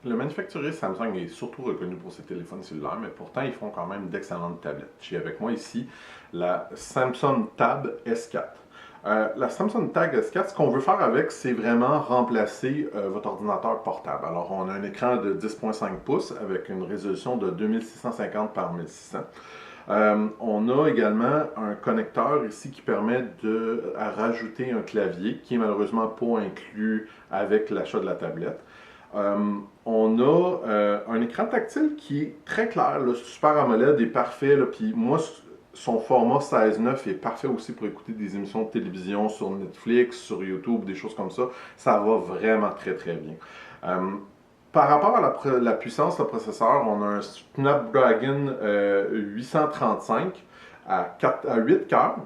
Le manufacturier Samsung est surtout reconnu pour ses téléphones cellulaires, mais pourtant ils font quand même d'excellentes tablettes. J'ai avec moi ici la Samsung Tab S4. La Samsung Tab S4, ce qu'on veut faire avec, c'est vraiment remplacer votre ordinateur portable. Alors, on a un écran de 10,5 pouces avec une résolution de 2650 par 1600. On a également un connecteur ici qui permet de rajouter un clavier qui est malheureusement pas inclus avec l'achat de la tablette. On a un écran tactile qui est très clair, le Super AMOLED est parfait, puis moi, son format 16:9 est parfait aussi pour écouter des émissions de télévision sur Netflix, sur YouTube, des choses comme ça. Ça va vraiment très très bien. Par rapport à la puissance de processeur, on a un Snapdragon 835 à 8 cœurs.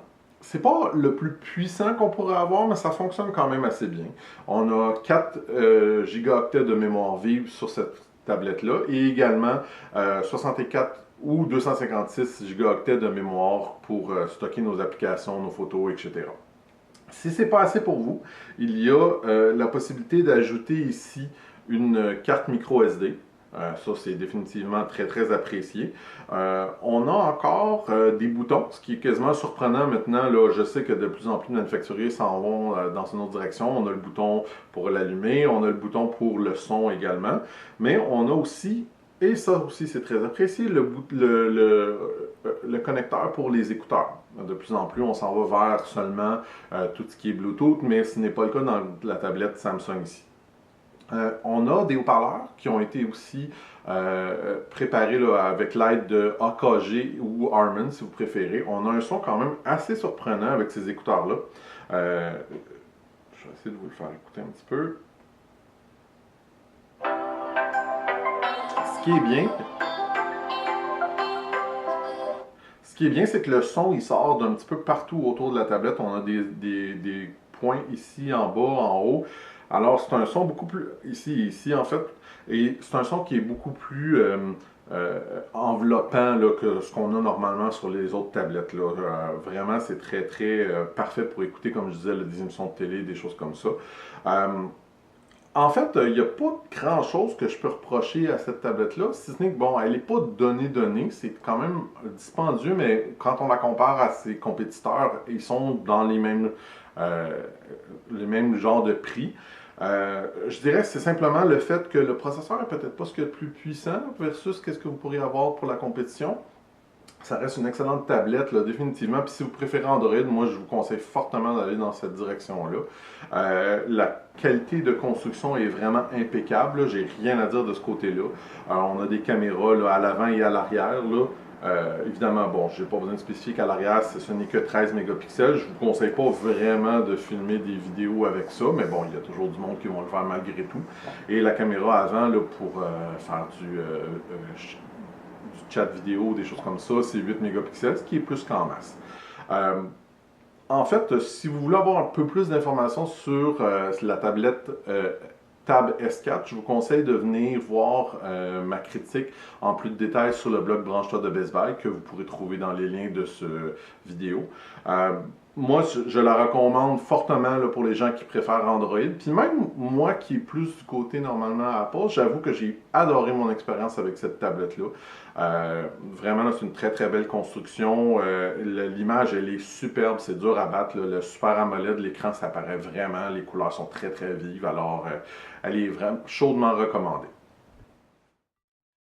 C'est pas le plus puissant qu'on pourrait avoir, mais ça fonctionne quand même assez bien. On a 4 gigaoctets de mémoire vive sur cette tablette-là et également 64 ou 256 gigaoctets de mémoire pour stocker nos applications, nos photos, etc. Si ce n'est pas assez pour vous, il y a la possibilité d'ajouter ici une carte micro SD. Ça, c'est définitivement très, très apprécié. On a encore des boutons, ce qui est quasiment surprenant maintenant. Là, je sais que de plus en plus de manufacturiers s'en vont dans une autre direction. On a le bouton pour l'allumer, on a le bouton pour le son également. Mais on a aussi, et ça aussi c'est très apprécié, le connecteur pour les écouteurs. De plus en plus, on s'en va vers seulement tout ce qui est Bluetooth, mais ce n'est pas le cas dans la tablette Samsung ici. On a des haut-parleurs qui ont été aussi préparés là, avec l'aide de AKG ou Harman, si vous préférez. On a un son quand même assez surprenant avec ces écouteurs-là. Je vais essayer de vous le faire écouter un petit peu. Ce qui est bien, c'est que le son, il sort d'un petit peu partout autour de la tablette. On a des points ici, en bas, en haut. Alors, c'est un son beaucoup plus... Ici, en fait. Et c'est un son qui est beaucoup plus enveloppant là, que ce qu'on a normalement sur les autres tablettes. Là. Vraiment, c'est très, très parfait pour écouter, comme je disais, des émissions de télé, des choses comme ça. En fait, il n'y a pas grand-chose que je peux reprocher à cette tablette-là, si ce n'est que, bon, elle n'est pas donnée, c'est quand même dispendieux, mais quand on la compare à ses compétiteurs, ils sont dans les mêmes genres de prix. Je dirais que c'est simplement le fait que le processeur est peut-être pas ce qu'il y a de plus puissant versus ce que vous pourriez avoir pour la compétition. Ça reste une excellente tablette, là, définitivement. Puis si vous préférez Android, moi je vous conseille fortement d'aller dans cette direction-là. La qualité de construction est vraiment impeccable. J'ai rien à dire de ce côté-là. On a des caméras là, à l'avant et à l'arrière. Évidemment, bon, je n'ai pas besoin de spécifier qu'à l'arrière, ce n'est que 13 mégapixels. Je ne vous conseille pas vraiment de filmer des vidéos avec ça, mais bon, il y a toujours du monde qui vont le faire malgré tout. Et la caméra avant, là, pour faire du chat vidéo, des choses comme ça, c'est 8 mégapixels, ce qui est plus qu'en masse. En fait, si vous voulez avoir un peu plus d'informations sur la tablette Tab S4, je vous conseille de venir voir ma critique en plus de détails sur le blog Branche-toi de Best Buy que vous pourrez trouver dans les liens de cette vidéo. Moi, je la recommande fortement là, pour les gens qui préfèrent Android. Puis même moi qui est plus du côté normalement Apple, j'avoue que j'ai adoré mon expérience avec cette tablette-là. Vraiment, c'est une très très belle construction. L'image, elle est superbe, c'est dur à battre. Là. Le Super AMOLED, l'écran, ça paraît vraiment. Les couleurs sont très très vives. Alors, elle est vraiment chaudement recommandée.